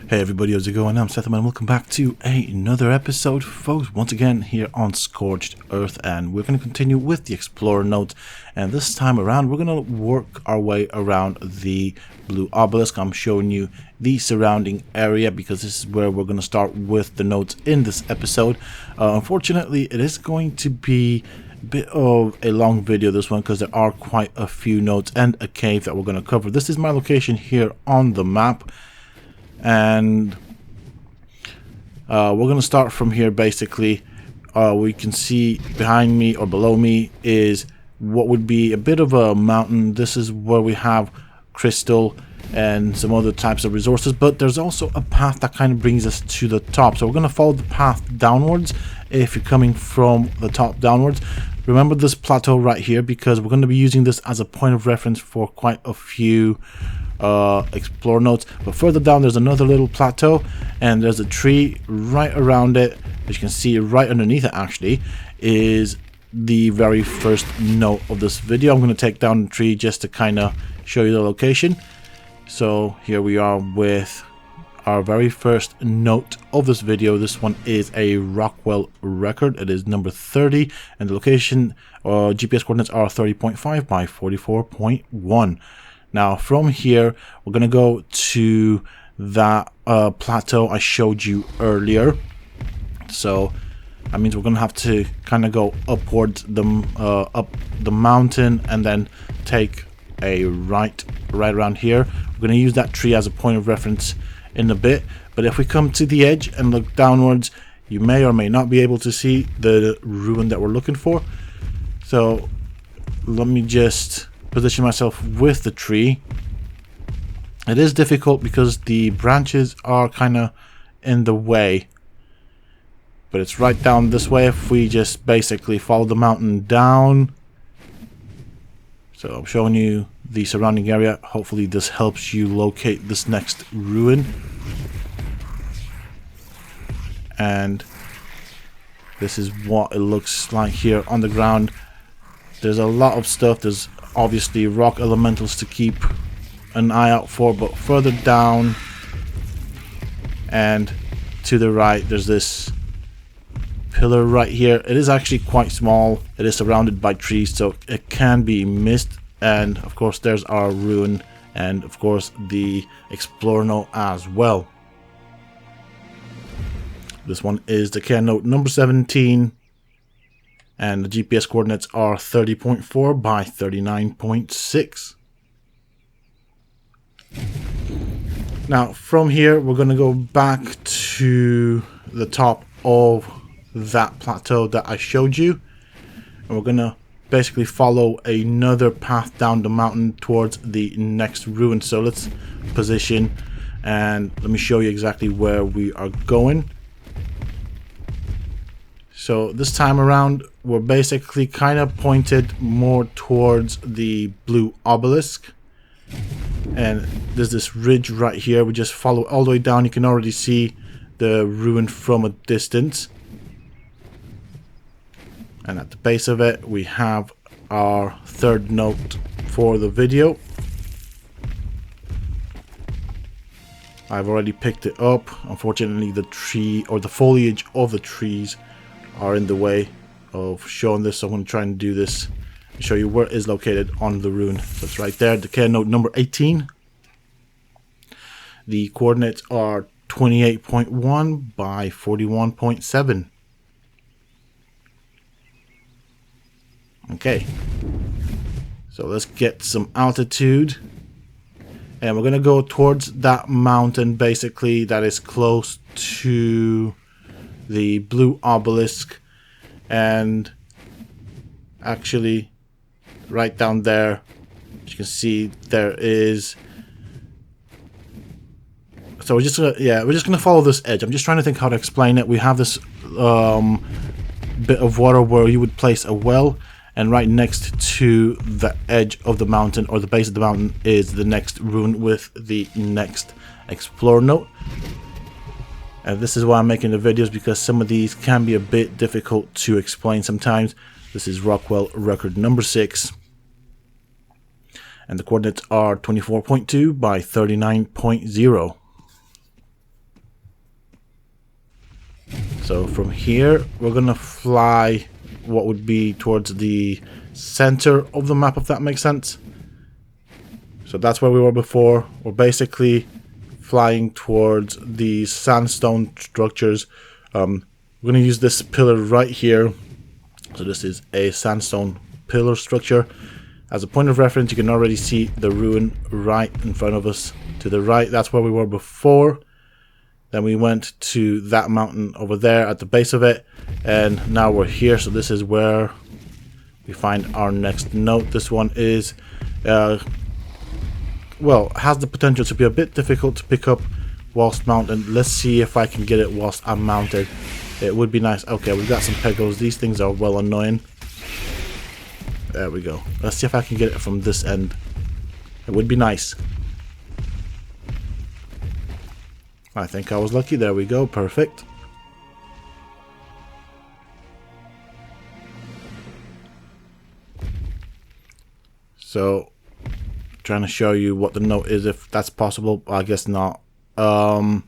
Hey everybody, how's it going? I'm Sethum and welcome back to another episode, folks. Once again here on Scorched Earth, and we're going to continue with the Explorer note. And this time around, we're going to work our way around the Blue Obelisk. I'm showing you the surrounding area because this is where we're going to start with the notes in this episode. Unfortunately, it is going to be a bit of a long video, this one, because there are quite a few notes and a cave that we're going to cover. This is my location here on the map. And we're going to start from here. Basically, we can see behind me or below me is what would be a bit of a mountain. This is where we have crystal and some other types of resources, but there's also a path that kind of brings us to the top. So we're going to follow the path downwards. If you're coming from the top downwards, remember this plateau right here, because we're going to be using this as a point of reference for quite a few explore notes. But further down there's another little plateau, and there's a tree right around it. As you can see, right underneath it actually is the very first note of this video. I'm going to take down the tree just to kind of show you the location. So here we are with our very first note of this video. This one is a Rockwell record. It is number 30, and the location GPS coordinates are 30.5 by 44.1. Now from here we're going to go to that plateau I showed you earlier. So that means we're going to have to kind of go upwards up the mountain and then take a right around here. We're going to use that tree as a point of reference in a bit, but if we come to the edge and look downwards, you may or may not be able to see the ruin that we're looking for. So let me just position myself with the tree. It is difficult because the branches are kind of in the way, but it's right down this way if we just basically follow the mountain down. So I'm showing you the surrounding area. Hopefully this helps you locate this next ruin. And this is what it looks like here on the ground. There's a lot of stuff. There's obviously rock elementals to keep an eye out for, but further down and to the right there's this pillar right here. It is actually quite small. It is surrounded by trees, so it can be missed. And of course there's our ruin, and of course the Explorer note as well. This one is the care note number 17, and the GPS coordinates are 30.4 by 39.6. Now from here we're going to go back to the top of that plateau that I showed you, and we're going to basically follow another path down the mountain towards the next ruin. So let's position and let me show you exactly where we are going. So this time around we're basically kind of pointed more towards the Blue Obelisk, and there's this ridge right here. We just follow all the way down. You can already see the ruin from a distance, and at the base of it we have our third note for the video. I've already picked it up. Unfortunately the tree or the foliage of the trees are in the way of showing this, so I'm going to try and do this and show you where it is located on the ruin. So it's right there, the care note number 18. The coordinates are 28.1 by 41.7. Okay, so let's get some altitude, and we're gonna go towards that mountain basically that is close to the Blue Obelisk, and actually right down there you can see there is. So we're just gonna follow this edge. I'm just trying to think how to explain it. We have this bit of water where you would place a well, and right next to the edge of the mountain or the base of the mountain is the next ruin with the next Explorer note. And this is why I'm making the videos, because some of these can be a bit difficult to explain sometimes. This is Rockwell record number 6. And the coordinates are 24.2 by 39.0. So from here, we're gonna fly what would be towards the center of the map, if that makes sense. So that's where we were before. We're basically flying towards the sandstone structures. We're gonna use this pillar right here. So this is a sandstone pillar structure. As a point of reference, you can already see the ruin right in front of us. To the right, that's where we were before. Then we went to that mountain over there at the base of it, and now we're here. So this is where we find our next note. This one is well, has the potential to be a bit difficult to pick up whilst mounted. Let's see if I can get it whilst I'm mounted. It would be nice. Okay, we've got some pegos. These things are well annoying. There we go. Let's see if I can get it from this end. It would be nice. I think I was lucky. There we go. Perfect. So, trying to show you what the note is, if that's possible. I guess not. Where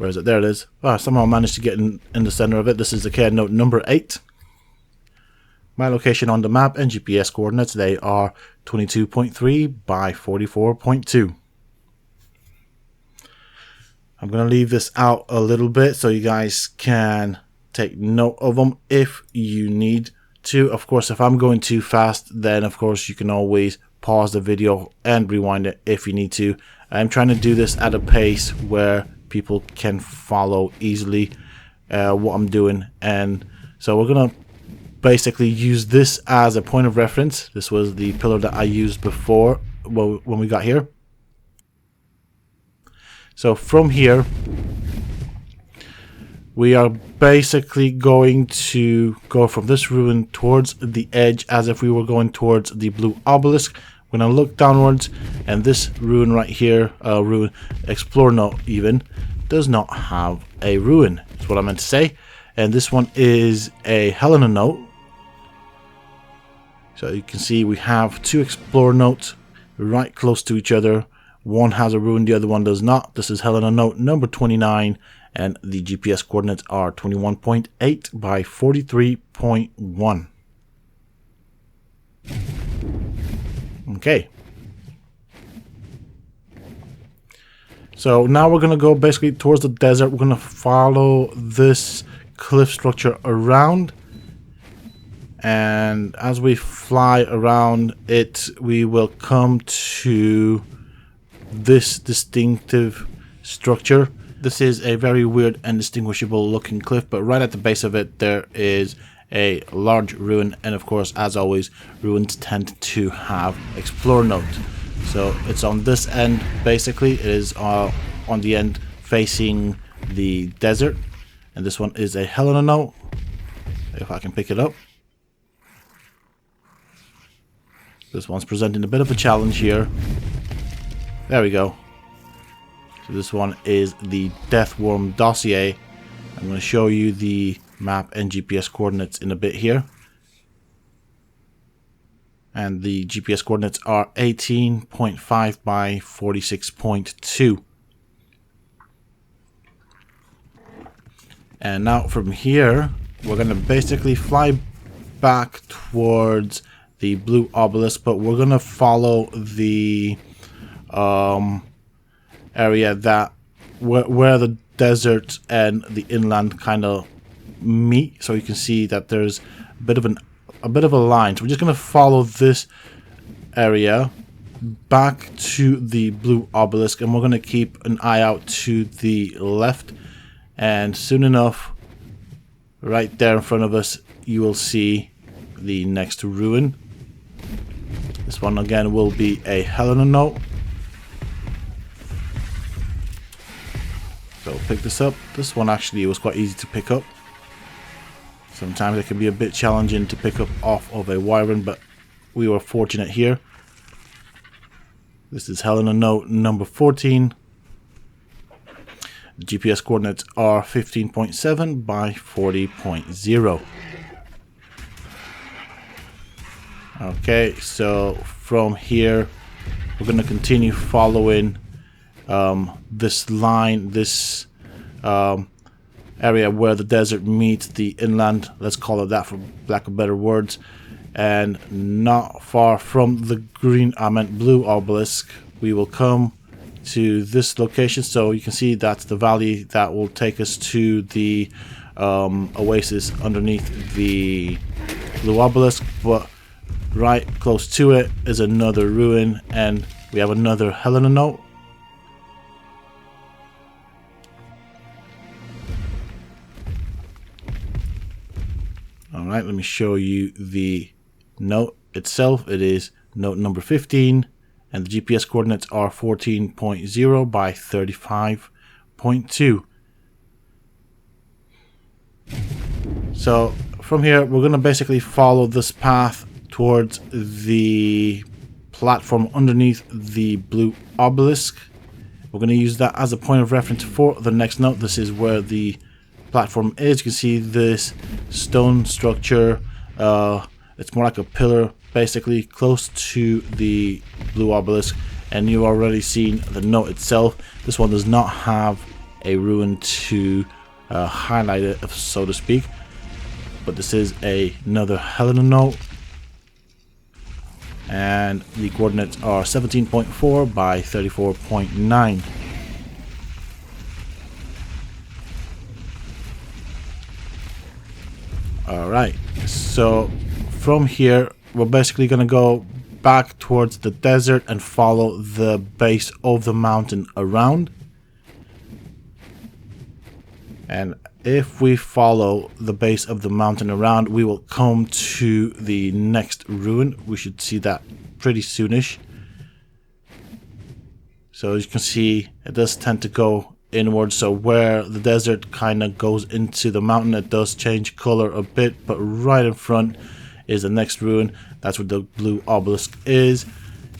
is it? There it is. Oh, somehow I managed to get in the center of it. This is the care note number 8. My location on the map and GPS coordinates, they are 22.3 by 44.2. I'm going to leave this out a little bit so you guys can take note of them if you need to. Of course, if I'm going too fast, then of course you can always pause the video and rewind it if you need to. I'm trying to do this at a pace where people can follow easily what I'm doing, and so we're gonna basically use this as a point of reference. This was the pillar that I used before when we got here. So from here we are basically going to go from this ruin towards the edge as if we were going towards the blue obelisk. We're going to look downwards, and this ruin right here, ruin explore note even, does not have a ruin. That's what I meant to say. And this one is a Helena note. So you can see we have 2 explore notes right close to each other. One has a ruin, the other one does not. This is Helena note number 29, and the GPS coordinates are 21.8 by 43.1. Okay. So now we're going to go basically towards the desert. We're going to follow this cliff structure around. And as we fly around it, we will come to this distinctive structure. This is a very weird and distinguishable looking cliff, but right at the base of it there is a large ruin, and of course, as always, ruins tend to have explore note. So it's on this end basically. It is on the end facing the desert, and this one is a Helena note. If I can pick it up. This one's presenting a bit of a challenge here. There we go. So this one is the Death Worm dossier. I'm going to show you the map and GPS coordinates in a bit here. And the GPS coordinates are 18.5 by 46.2. And now from here, we're going to basically fly back towards the blue obelisk, but we're going to follow the area that where the desert and the inland kind of meet. So you can see that there's a bit of a line. So we're just going to follow this area back to the blue obelisk, and we're going to keep an eye out to the left, and soon enough right there in front of us you will see the next ruin. This one again will be a Helena note. So pick this up. This one actually was quite easy to pick up. Sometimes it can be a bit challenging to pick up off of a wyvern, but we were fortunate here. This is Helena note number 14. The GPS coordinates are 15.7 by 40.0. Okay, so from here we're going to continue following this line, this area where the desert meets the inland, let's call it that for lack of better words. And not far from the blue obelisk, we will come to this location. So you can see that's the valley that will take us to the oasis underneath the blue obelisk, but right close to it is another ruin, and we have another Helena note. Alright, let me show you the note itself. It is note number 15, and the GPS coordinates are 14.0 by 35.2. So from here, we're going to basically follow this path towards the platform underneath the blue obelisk. We're going to use that as a point of reference for the next note. This is where the platform is. You can see this stone structure. It's more like a pillar, basically, close to the blue obelisk. And you've already seen the note itself. This one does not have a ruin to highlight it, so to speak. But this is another Helena note. And the coordinates are 17.4 by 34.9. Alright, so from here we're basically going to go back towards the desert and follow the base of the mountain around. And if we follow the base of the mountain around, we will come to the next ruin. We should see that pretty soonish. So as you can see, it does tend to go inwards. So where the desert kind of goes into the mountain, it does change color a bit. But right in front is the next ruin. That's where the blue obelisk is.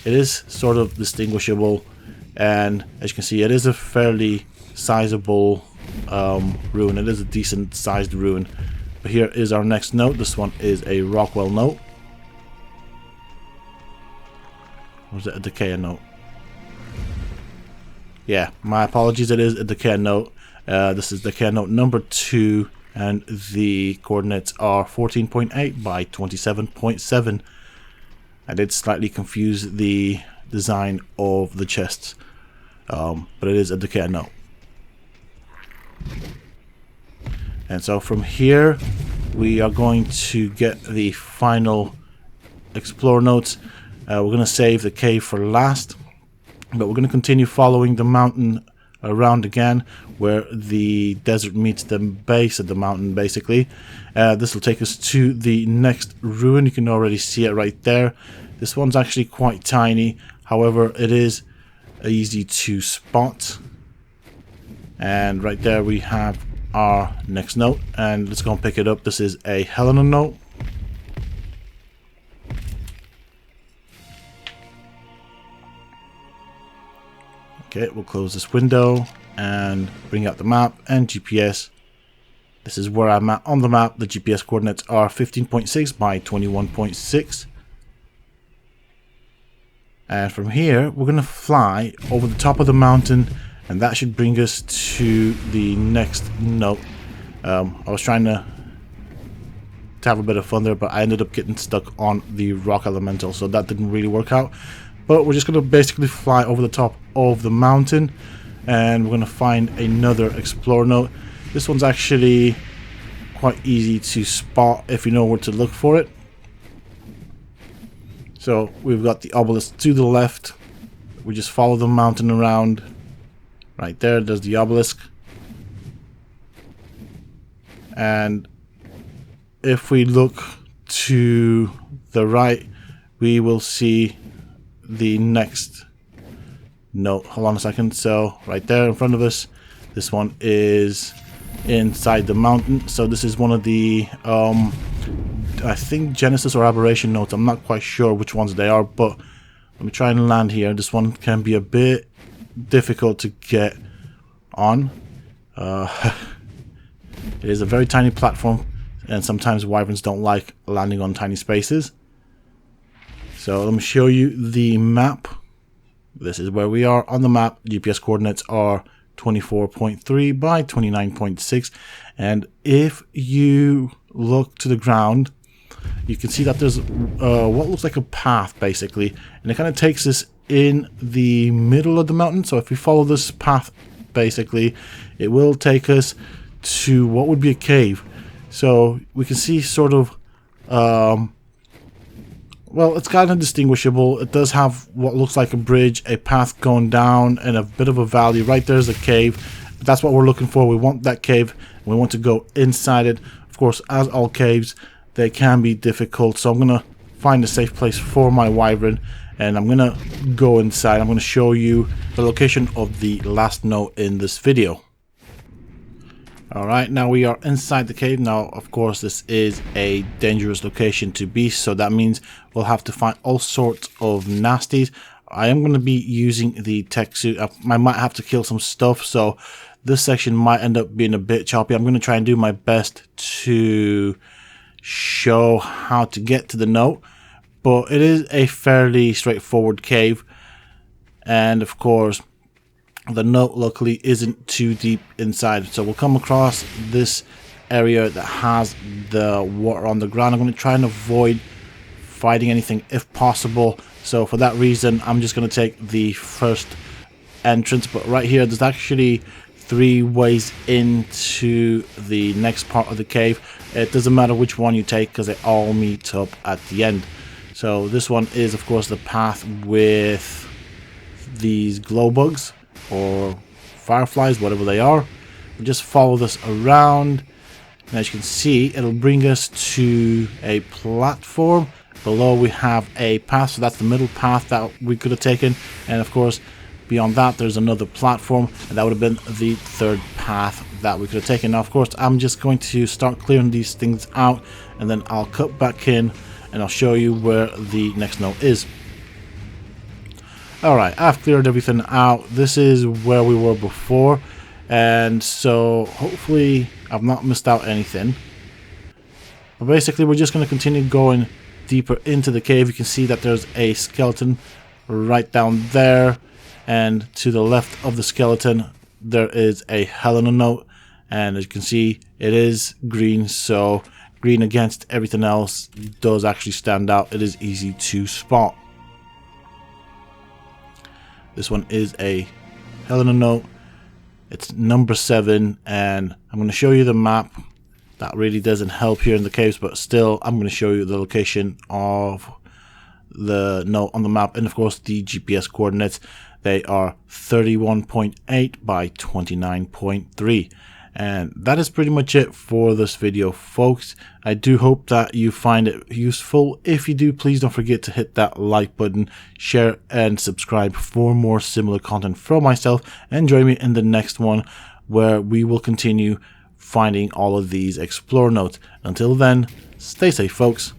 It is sort of distinguishable. And as you can see, it is a fairly sizable ruin. It is a decent sized ruin. But here is our next note. This one is a Rockwell note. Or is it a Decay note? Yeah, my apologies, it is a Decay note. This is Decay note number 2, and the coordinates are 14.8 by 27.7. I did slightly confuse the design of the chests, but it is a Decay note. And so from here we are going to get the final explore notes. We're going to save the cave for last, but we're going to continue following the mountain around again where the desert meets the base of the mountain, basically. This will take us to the next ruin. You can already see it right there. This one's actually quite tiny, however it is easy to spot. And right there we have our next note, and let's go and pick it up. This is a Helena note. Okay, we'll close this window and bring out the map and GPS. This is where I'm at on the map. The GPS coordinates are 15.6 by 21.6. And from here, we're going to fly over the top of the mountain, and that should bring us to the next note. I was trying to have a bit of fun there, but I ended up getting stuck on the rock elemental, so that didn't really work out. But we're just going to basically fly over the top of the mountain, and we're going to find another explore note. This one's actually quite easy to spot if you know where to look for it. So we've got the obelisk to the left. We just follow the mountain around. Right there, there's the obelisk. And if we look to the right, we will see the next note. Hold on a second. So right there in front of us, this one is inside the mountain. So this is one of the I think Genesis or Aberration notes. I'm not quite sure which ones they are, but let me try and land here. This one can be a bit difficult to get on. It is a very tiny platform, and sometimes wyverns don't like landing on tiny spaces. So let me show you the map. This is where we are on the map. GPS coordinates are 24.3 by 29.6. And if you look to the ground, you can see that there's what looks like a path basically, and it kind of takes us in the middle of the mountain. So if we follow this path basically, it will take us to what would be a cave. So we can see sort of well, it's kind of distinguishable. It does have what looks like a bridge, a path going down, and a bit of a valley. Right there's a cave. But that's what we're looking for. We want that cave. We want to go inside it. Of course, as all caves, they can be difficult. So I'm going to find a safe place for my wyvern, and I'm going to go inside. I'm going to show you the location of the last note in this video. Alright, now we are inside the cave. Now, of course, this is a dangerous location to be, so that means we'll have to find all sorts of nasties. I am going to be using the tech suit. I might have to kill some stuff, so this section might end up being a bit choppy. I'm going to try and do my best to show how to get to the note, but it is a fairly straightforward cave, and of course, the note luckily isn't too deep inside. So we'll come across this area that has the water on the ground. I'm going to try and avoid fighting anything if possible. So for that reason, I'm just going to take the first entrance. But right here, there's actually 3 ways into the next part of the cave. It doesn't matter which one you take because they all meet up at the end. So this one is, of course, the path with these glow bugs, or fireflies, whatever they are. We just follow this around, and as you can see, it'll bring us to a platform. Below we have a path, so that's the middle path that we could have taken, and of course beyond that there's another platform, and that would have been the 3rd path that we could have taken. Now of course I'm just going to start clearing these things out, and then I'll cut back in and I'll show you where the next note is. Alright, I've cleared everything out. This is where we were before, and so hopefully I've not missed out anything. But basically we're just going to continue going deeper into the cave. You can see that there's a skeleton right down there, and to the left of the skeleton there is a Helena note, and as you can see it is green, so green against everything else does actually stand out. It is easy to spot. This one is a Helena note. It's number 7, and I'm going to show you the map. That really doesn't help here in the caves, but still I'm going to show you the location of the note on the map, and of course the GPS coordinates. They are 31.8 by 29.3. And that is pretty much it for this video, folks. I do hope that you find it useful. If you do, please don't forget to hit that like button, share, and subscribe for more similar content from myself. And join me in the next one, where we will continue finding all of these Explorer notes. Until then, stay safe, folks.